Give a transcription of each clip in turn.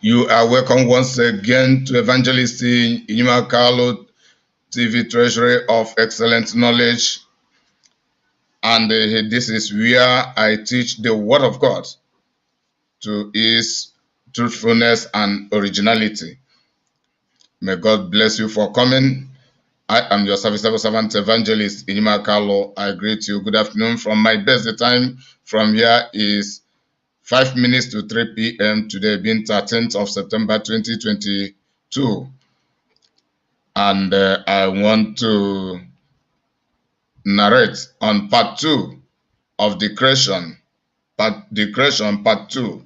You are welcome once again to Evangelist Inyuma Carlo TV Treasury of Excellent Knowledge. And this is where I teach the Word of God to its truthfulness and originality. May God bless you for coming. I am your serviceable servant, Evangelist Inyuma Carlo. I greet you. Good afternoon from my best. The time from here is 5 minutes to 3 p.m. today, being 13th of September 2022. And I want to narrate on part 2 of the creation, part 2.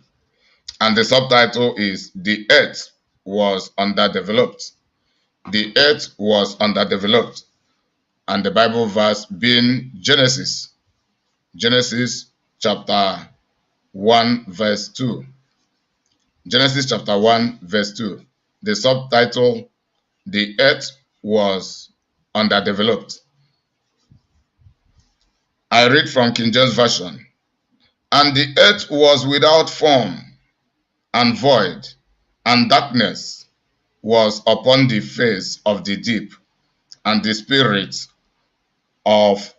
And the subtitle is The Earth Was Underdeveloped. The earth was underdeveloped. And the Bible verse being Genesis chapter 1 verse 2. Genesis chapter 1 verse 2. The subtitle, The Earth Was Underdeveloped. I read from King James Version. And the earth was without form and void, and darkness was upon the face of the deep, and the Spirit of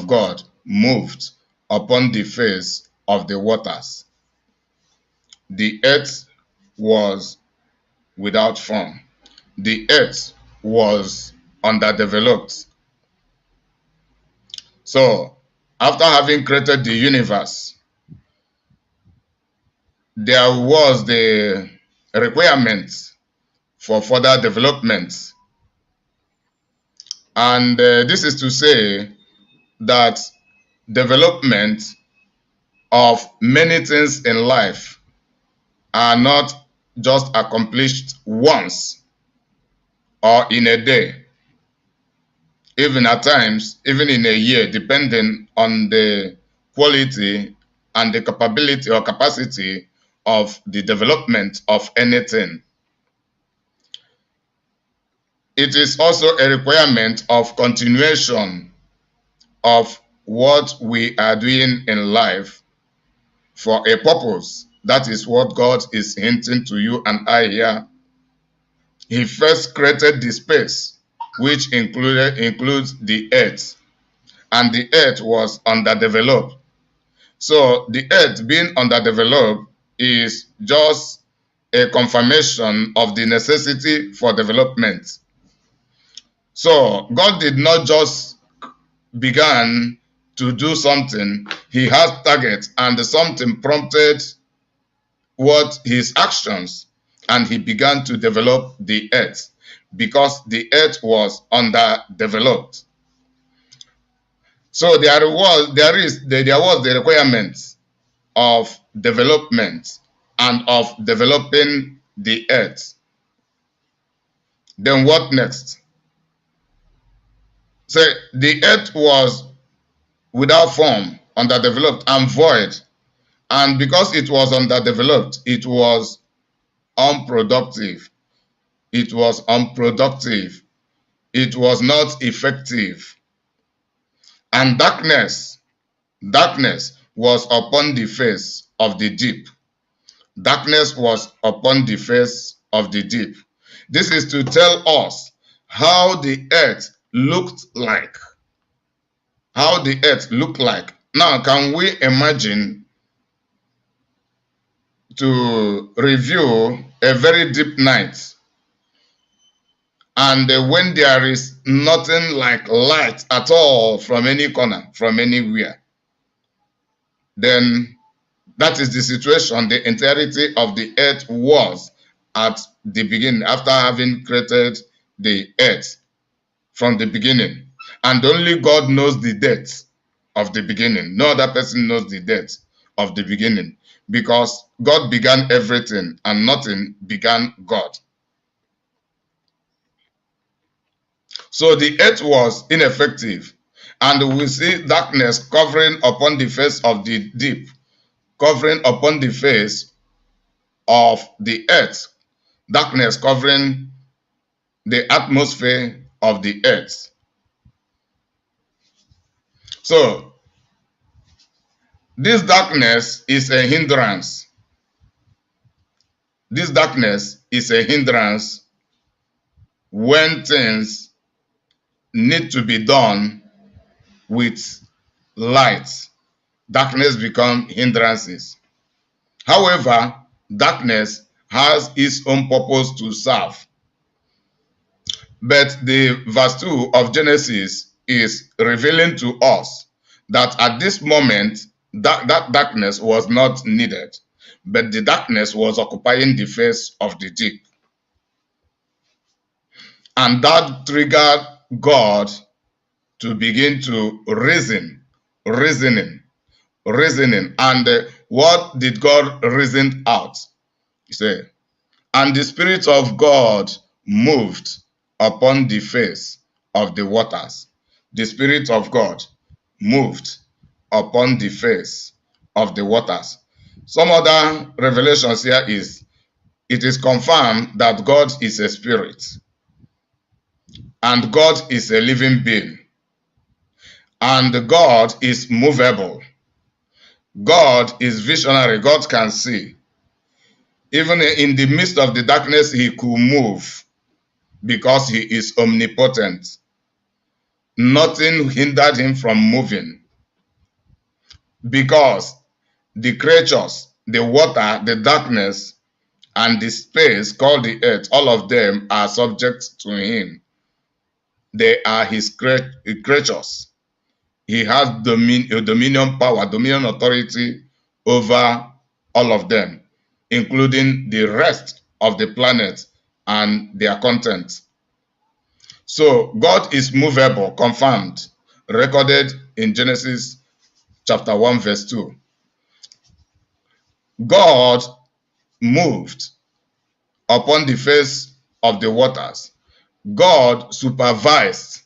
God moved upon the face of the waters. The earth was without form. The earth was underdeveloped. So, after having created the universe, there was the requirement for further development. And this is to say that development of many things in life are not just accomplished once or in a day, even at times, even in a year, depending on the quality and the capability or capacity of the development of anything. It is also a requirement of continuation of what we are doing in life for a purpose. That is what God is hinting to you and I here. He first created the space, which includes the earth, and the earth was underdeveloped. So the earth being underdeveloped is just a confirmation of the necessity for development. So God did not just begin to do something. He has target, and something prompted what his actions, and he began to develop the earth because the earth was underdeveloped. So there was the requirement of development and of developing the earth. Then what next? So the earth was without form, underdeveloped, and void. And because it was underdeveloped, it was unproductive. It was unproductive. It was not effective. And darkness was upon the face of the deep. Darkness was upon the face of the deep. This is to tell us how the earth looked like. How the earth looked like. Now, can we imagine to review a very deep night, and when there is nothing like light at all from any corner, from anywhere? Then that is the situation the entirety of the earth was at the beginning, after having created the earth from the beginning. And only God knows the depth of the beginning. No other person knows the depth of the beginning, because God began everything and nothing began God. So the earth was ineffective, and we see darkness covering upon the face of the deep, covering upon the face of the earth, darkness covering the atmosphere of the earth. So this darkness is a hindrance. This darkness is a hindrance when things need to be done with light. Darkness become hindrances. However, darkness has its own purpose to serve. But the verse 2 of Genesis is revealing to us that at this moment, that darkness was not needed, but the darkness was occupying the face of the deep. And that triggered God to begin to reasoning. And what did God reason out? He said, and the Spirit of God moved upon the face of the waters. The Spirit of God moved upon the face of the waters. Some other revelations here is, it is confirmed that God is a spirit and God is a living being and God is movable. God is visionary. God can see. Even in the midst of the darkness, he could move because he is omnipotent. Nothing hindered him from moving because the creatures, the water, the darkness, and the space called the earth, all of them are subject to him. They are his creatures. He has dominion power, dominion authority over all of them, including the rest of the planet and their content. So God is movable, confirmed, recorded in Genesis chapter 1 verse 2. God moved upon the face of the waters. God supervised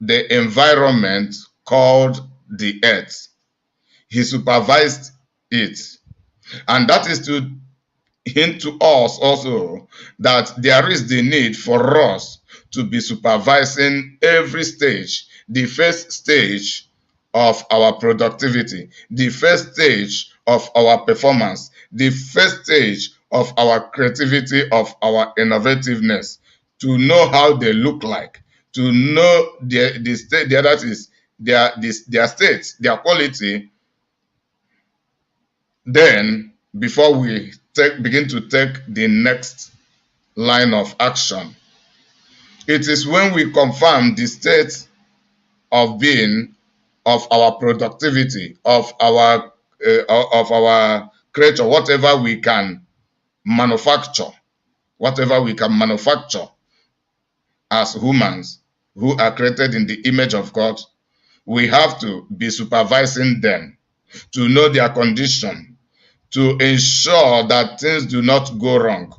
the environment called the earth. He supervised it. And that is to hint to us also that there is the need for us to be supervising every stage, the first stage of our productivity, the first stage of our performance, the first stage of our creativity, of our innovativeness, to know how they look like, to know the state, that is their state, their quality. Then, before we begin to take the next line of action, it is when we confirm the state of being of our productivity, of our creature, whatever we can manufacture as humans who are created in the image of God. We have to be supervising them to know their condition, to ensure that things do not go wrong.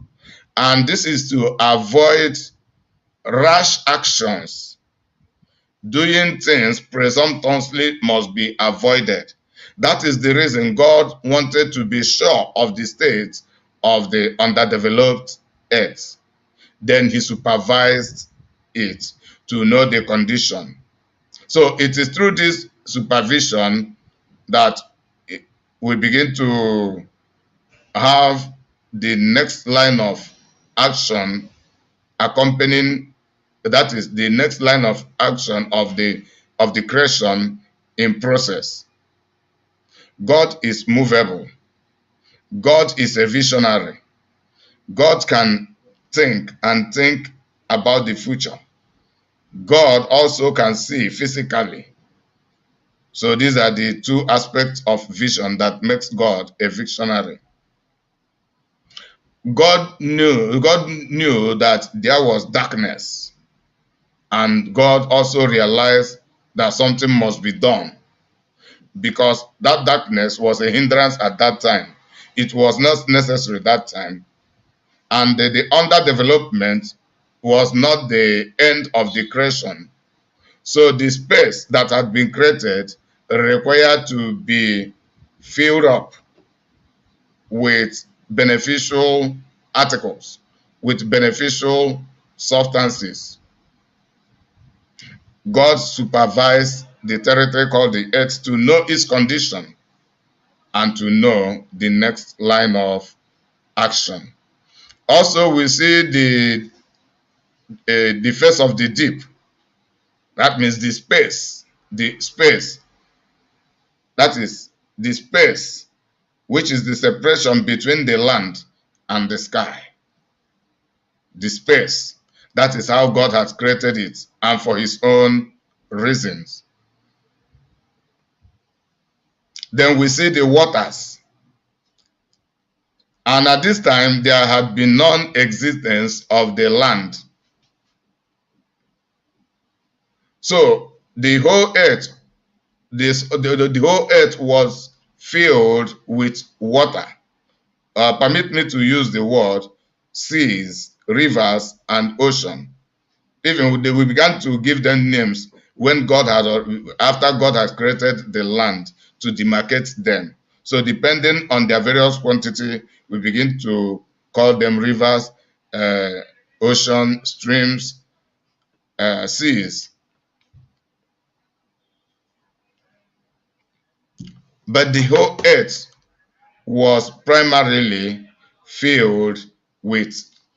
And this is to avoid rash actions. Doing things presumptuously must be avoided. That is the reason God wanted to be sure of the state of the underdeveloped earth. Then he supervised it to know the condition. So it is through this supervision that we begin to have the next line of action accompanying, that is the next line of action of the creation in process. God is movable. God is a visionary. God can think and think about the future. God also can see physically. So these are the two aspects of vision that makes God a visionary. God knew that there was darkness, and God also realized that something must be done because that darkness was a hindrance at that time. It was not necessary that time, and the underdevelopment was not the end of the creation. So the space that had been created required to be filled up with beneficial articles, with beneficial substances. God supervised the territory called the earth to know its condition and to know the next line of action. Also, we see the face of the deep. That means the space. The space. That is the space, which is the separation between the land and the sky. The space. That is how God has created it, and for his own reasons. Then we see the waters. And at this time, there had been non-existence of the land. So the whole earth, the whole earth was filled with water. Permit me to use the word seas, rivers, and ocean. Even we began to give them names when after God had created the land to demarcate them. So depending on their various quantity, we begin to call them rivers, ocean, streams, seas. But the whole earth was primarily filled with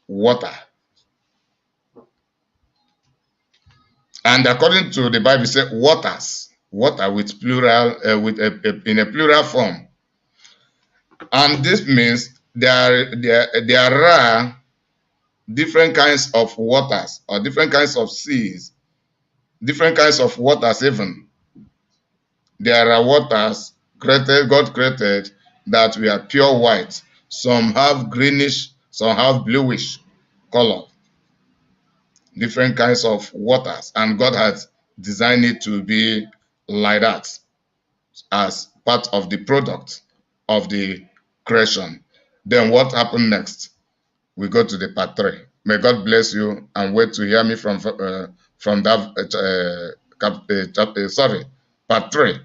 water. And according to the Bible, it says waters, water with plural, in a plural form. And this means there are different kinds of waters, or different kinds of seas, different kinds of waters even. There are waters God created that were pure white. Some have greenish, some have bluish color. Different kinds of waters, and God has designed it to be like that as part of the product of the creation. Then what happened next? We go to the part 3. May God bless you, and wait to hear me from that part 3.